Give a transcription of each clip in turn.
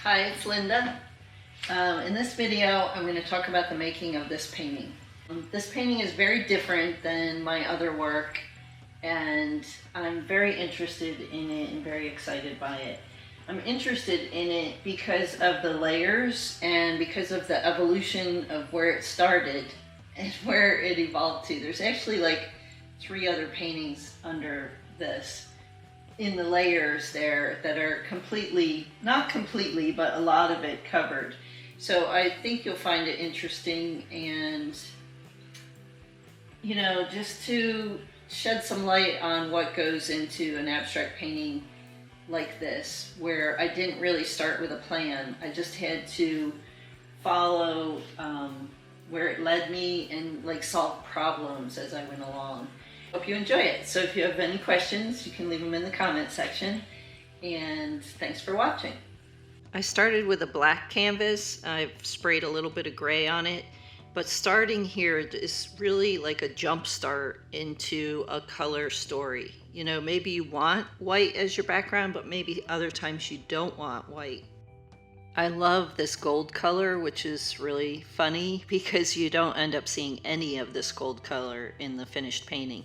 Hi, it's Linda. In this video, I'm going to talk about the making of this painting. This painting is very different than my other work, and I'm very interested in it and very excited by it. I'm interested in it because of the layers and because of the evolution of where it started and where it evolved to. There's actually like 3 other paintings under this in the layers there that are completely, not completely, but a lot of it covered. So I think you'll find it interesting, and just to shed some light on what goes into an abstract painting like this, where I didn't really start with a plan. I just had to follow where it led me and like solve problems as I went along. Hope you enjoy it. So if you have any questions, you can leave them in the comment section, and thanks for watching. I started with a black canvas. I've sprayed a little bit of gray on it, but starting here is really like a jump start into a color story. Maybe you want white as your background, but maybe other times you don't want white. I love this gold color, which is really funny because you don't end up seeing any of this gold color in the finished painting.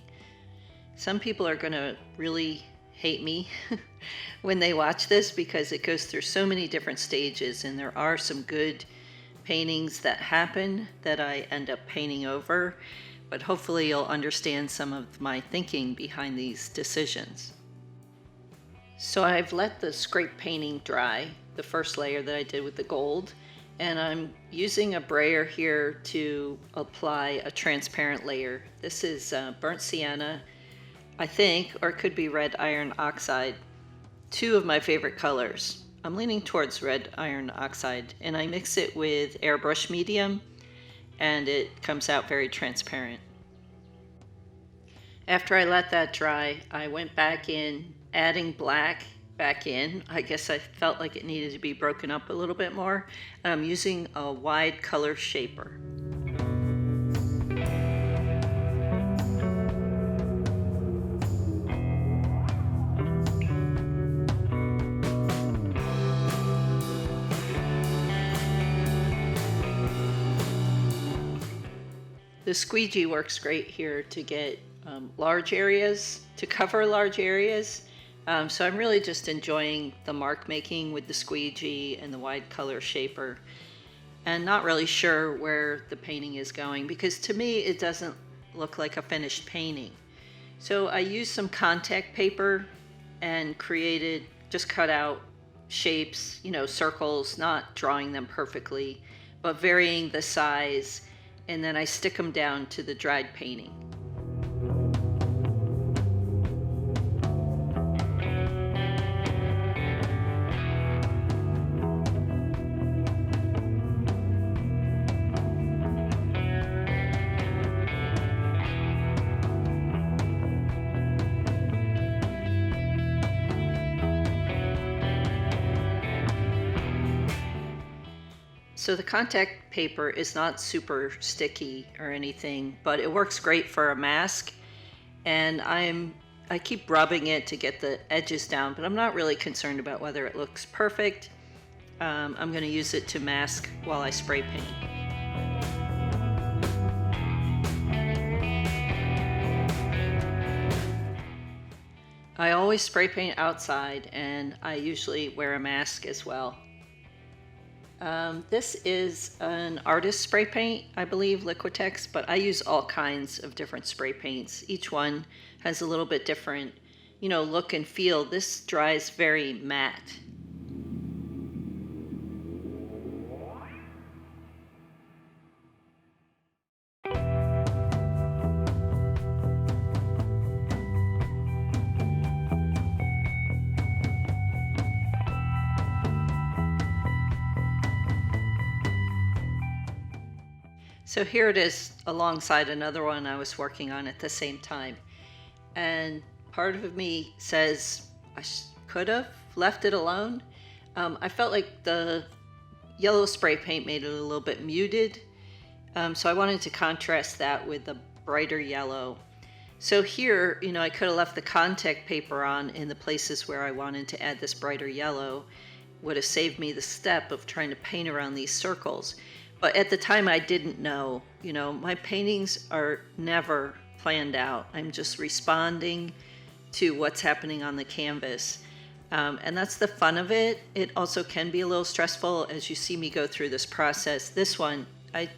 Some people are going to really hate me when they watch this because it goes through so many different stages, and there are some good paintings that happen that I end up painting over, but hopefully you'll understand some of my thinking behind these decisions. So I've let the scrape painting dry, the first layer that I did with the gold, and I'm using a brayer here to apply a transparent layer. This is burnt sienna, I think, or it could be red iron oxide, 2 of my favorite colors. I'm leaning towards red iron oxide, and I mix it with airbrush medium, and it comes out very transparent. After I let that dry, I went back in, adding black back in. I guess I felt like it needed to be broken up a little bit more. And I'm using a wide color shaper. The squeegee works great here to get large areas, to cover large areas. So I'm really just enjoying the mark making with the squeegee and the wide color shaper, and not really sure where the painting is going because to me it doesn't look like a finished painting. So I used some contact paper and just cut out shapes, circles, not drawing them perfectly, but varying the size, and then I stick them down to the dried painting. So the contact paper is not super sticky or anything, but it works great for a mask, and I keep rubbing it to get the edges down, but I'm not really concerned about whether it looks perfect. I'm going to use it to mask while I spray paint. I always spray paint outside, and I usually wear a mask as well. This is an artist spray paint, I believe, Liquitex, but I use all kinds of different spray paints. Each one has a little bit different, look and feel. This dries very matte. So here it is alongside another one I was working on at the same time. And part of me says I could have left it alone. I felt like the yellow spray paint made it a little bit muted. So I wanted to contrast that with the brighter yellow. So here, I could have left the contact paper on in the places where I wanted to add this brighter yellow, would have saved me the step of trying to paint around these circles. But at the time I didn't know, my paintings are never planned out. I'm just responding to what's happening on the canvas. And that's the fun of it. It also can be a little stressful as you see me go through this process. This one, I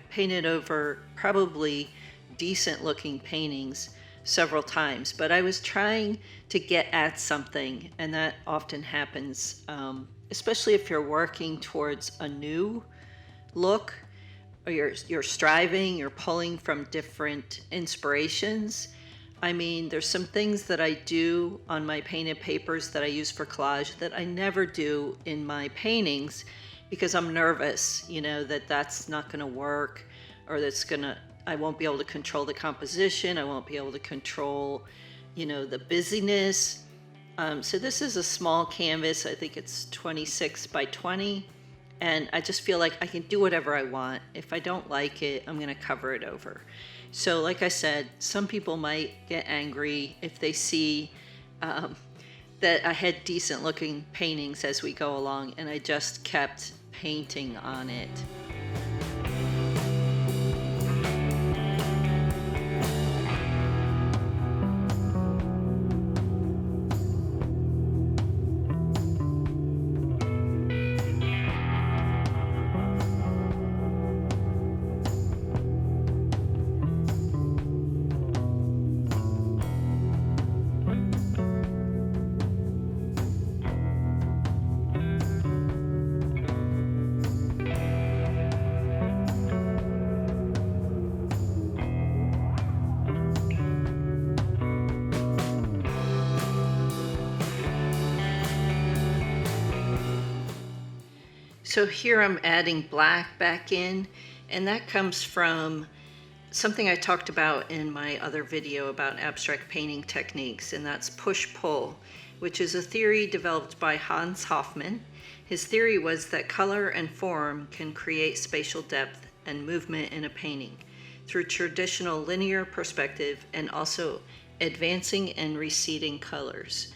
painted over probably decent looking paintings several times, but I was trying to get at something, and that often happens, especially if you're working towards a new look, or you're striving, you're pulling from different inspirations. I mean, there's some things that I do on my painted papers that I use for collage that I never do in my paintings because I'm nervous, that that's not going to work, or I won't be able to control the composition. I won't be able to control, the busyness. So this is a small canvas. I think it's 26 by 20. And I just feel like I can do whatever I want. If I don't like it, I'm going to cover it over. So like I said, some people might get angry if they see that I had decent looking paintings as we go along, and I just kept painting on it. So here I'm adding black back in, and that comes from something I talked about in my other video about abstract painting techniques, and that's push-pull, which is a theory developed by Hans Hofmann. His theory was that color and form can create spatial depth and movement in a painting through traditional linear perspective and also advancing and receding colors.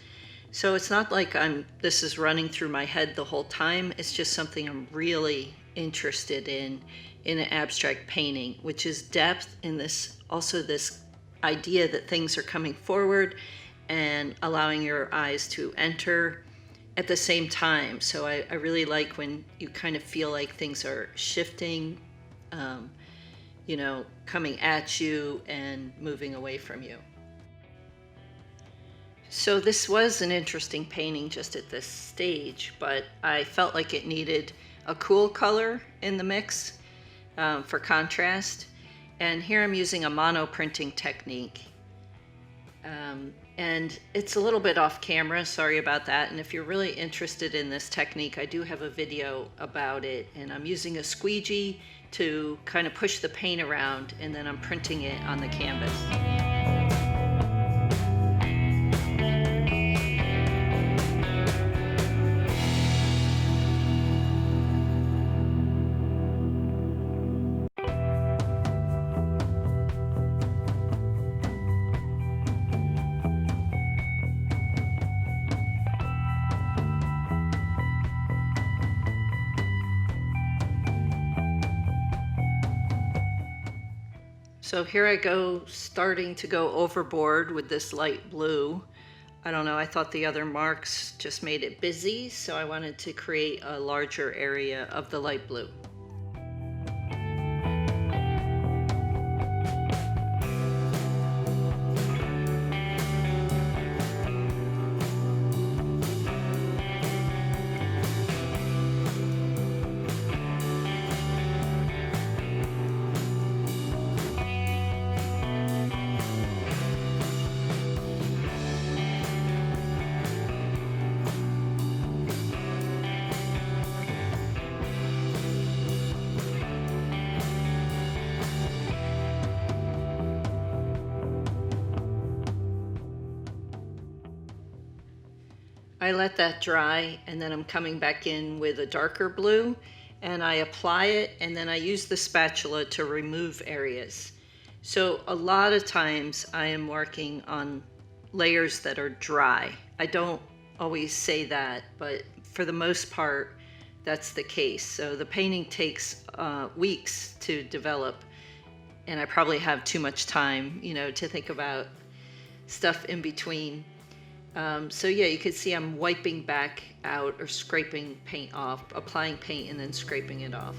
So it's not like this is running through my head the whole time. It's just something I'm really interested in an abstract painting, which is depth in this idea that things are coming forward and allowing your eyes to enter at the same time. So I really like when you kind of feel like things are shifting, coming at you and moving away from you. So this was an interesting painting just at this stage, but I felt like it needed a cool color in the mix for contrast. And here I'm using a mono printing technique. And it's a little bit off camera, sorry about that. And if you're really interested in this technique, I do have a video about it. And I'm using a squeegee to kind of push the paint around, and then I'm printing it on the canvas. So here I go, starting to go overboard with this light blue. I don't know, I thought the other marks just made it busy, so I wanted to create a larger area of the light blue. I let that dry, and then I'm coming back in with a darker blue, and I apply it, and then I use the spatula to remove areas. So a lot of times I am working on layers that are dry. I don't always say that, but for the most part, that's the case. So the painting takes weeks to develop, and I probably have too much time, to think about stuff in between. So yeah, you can see I'm wiping back out or scraping paint off, applying paint and then scraping it off.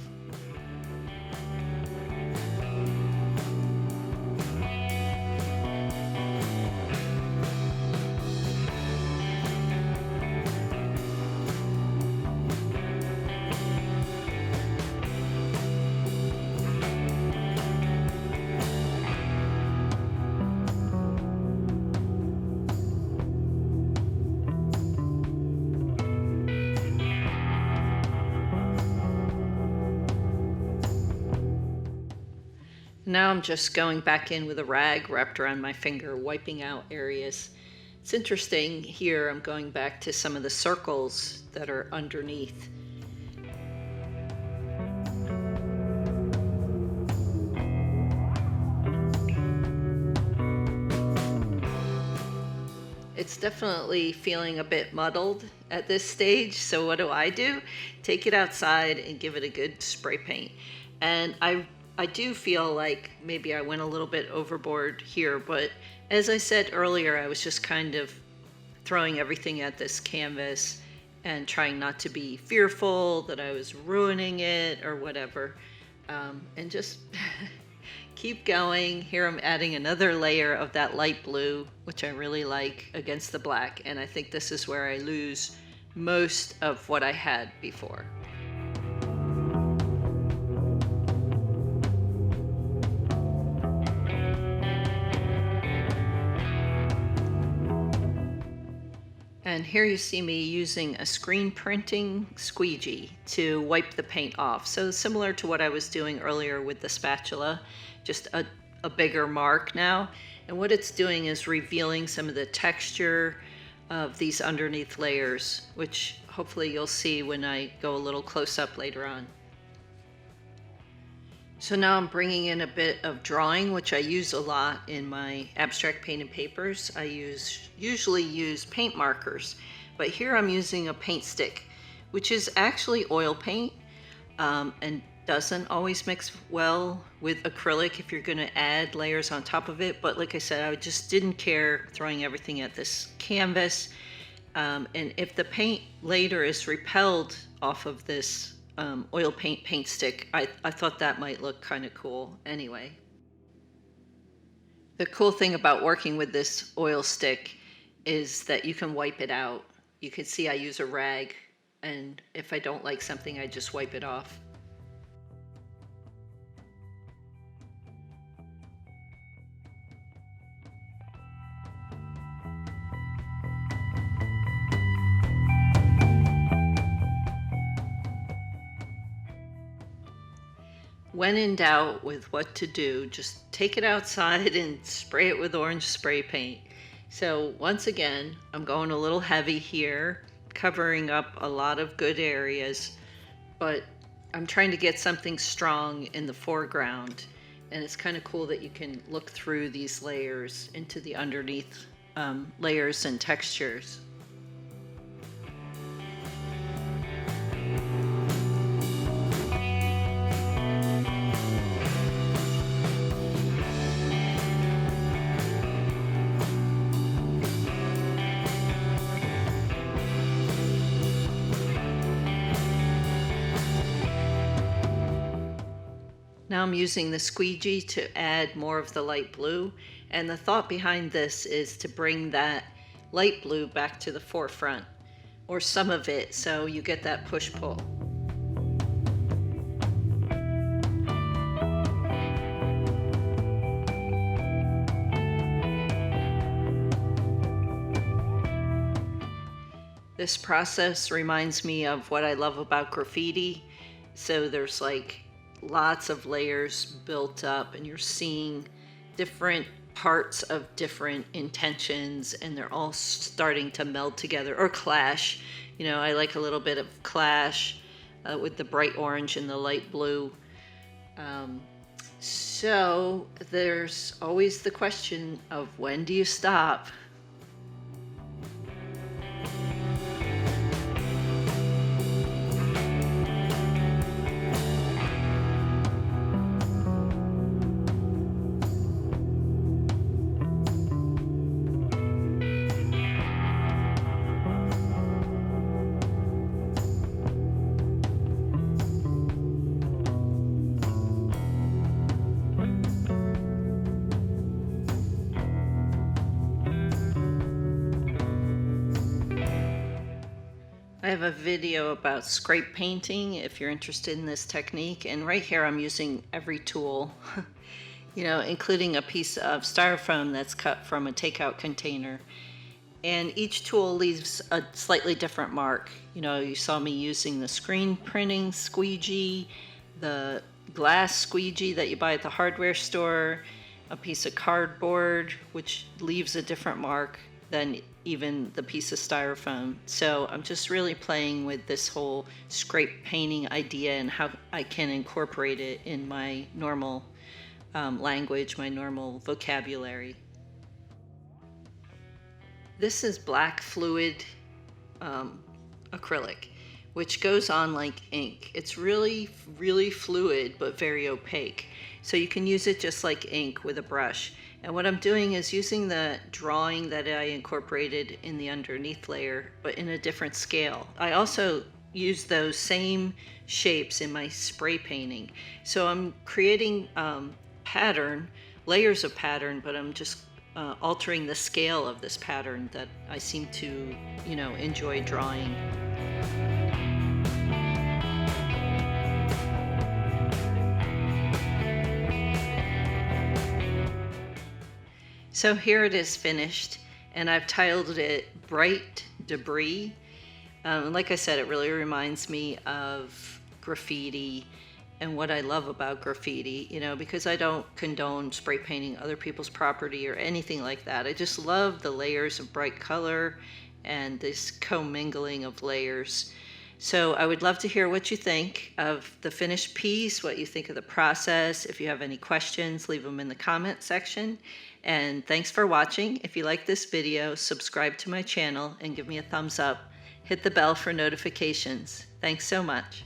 Now I'm just going back in with a rag wrapped around my finger, wiping out areas. It's interesting here, I'm going back to some of the circles that are underneath. It's definitely feeling a bit muddled at this stage, so what do? Take it outside and give it a good spray paint. And I do feel like maybe I went a little bit overboard here, but as I said earlier, I was just kind of throwing everything at this canvas and trying not to be fearful that I was ruining it or whatever, and just keep going. Here I'm adding another layer of that light blue, which I really like, against the black, and I think this is where I lose most of what I had before. And here you see me using a screen printing squeegee to wipe the paint off. So similar to what I was doing earlier with the spatula, just a bigger mark now. And what it's doing is revealing some of the texture of these underneath layers, which hopefully you'll see when I go a little close up later on. So now I'm bringing in a bit of drawing, which I use a lot in my abstract painted papers. I usually use paint markers, but here I'm using a paint stick, which is actually oil paint, and doesn't always mix well with acrylic if you're going to add layers on top of it. But like I said, I just didn't care throwing everything at this canvas. And if the paint later is repelled off of this oil paint stick, I thought that might look kind of cool anyway. The cool thing about working with this oil stick is that you can wipe it out. You can see I use a rag, and if I don't like something, I just wipe it off. When in doubt with what to do, just take it outside and spray it with orange spray paint. So once again, I'm going a little heavy here, covering up a lot of good areas, but I'm trying to get something strong in the foreground. And it's kind of cool that you can look through these layers into the underneath layers and textures. Now I'm using the squeegee to add more of the light blue, and the thought behind this is to bring that light blue back to the forefront, or some of it, so you get that push-pull. This process reminds me of what I love about graffiti. So there's like lots of layers built up, and you're seeing different parts of different intentions, and they're all starting to meld together or clash. I like a little bit of clash with the bright orange and the light blue. So there's always the question of, when do you stop? I have a video about scrape painting if you're interested in this technique, and right here I'm using every tool, including a piece of styrofoam that's cut from a takeout container. And each tool leaves a slightly different mark. You saw me using the screen printing squeegee, the glass squeegee that you buy at the hardware store, a piece of cardboard, which leaves a different mark than even the piece of styrofoam. So I'm just really playing with this whole scrape painting idea and how I can incorporate it in my normal language, my normal vocabulary. This is black fluid acrylic, which goes on like ink. It's really, really fluid, but very opaque. So you can use it just like ink with a brush. And what I'm doing is using the drawing that I incorporated in the underneath layer, but in a different scale. I also use those same shapes in my spray painting. So I'm creating layers of pattern, but I'm just altering the scale of this pattern that I seem to, enjoy drawing. So here it is finished, and I've titled it Bright Debris. Like I said, it really reminds me of graffiti and what I love about graffiti, because I don't condone spray painting other people's property or anything like that. I just love the layers of bright color and this commingling of layers. So I would love to hear what you think of the finished piece, what you think of the process. If you have any questions, leave them in the comment section. And thanks for watching. If you like this video, subscribe to my channel and give me a thumbs up. Hit the bell for notifications. Thanks so much.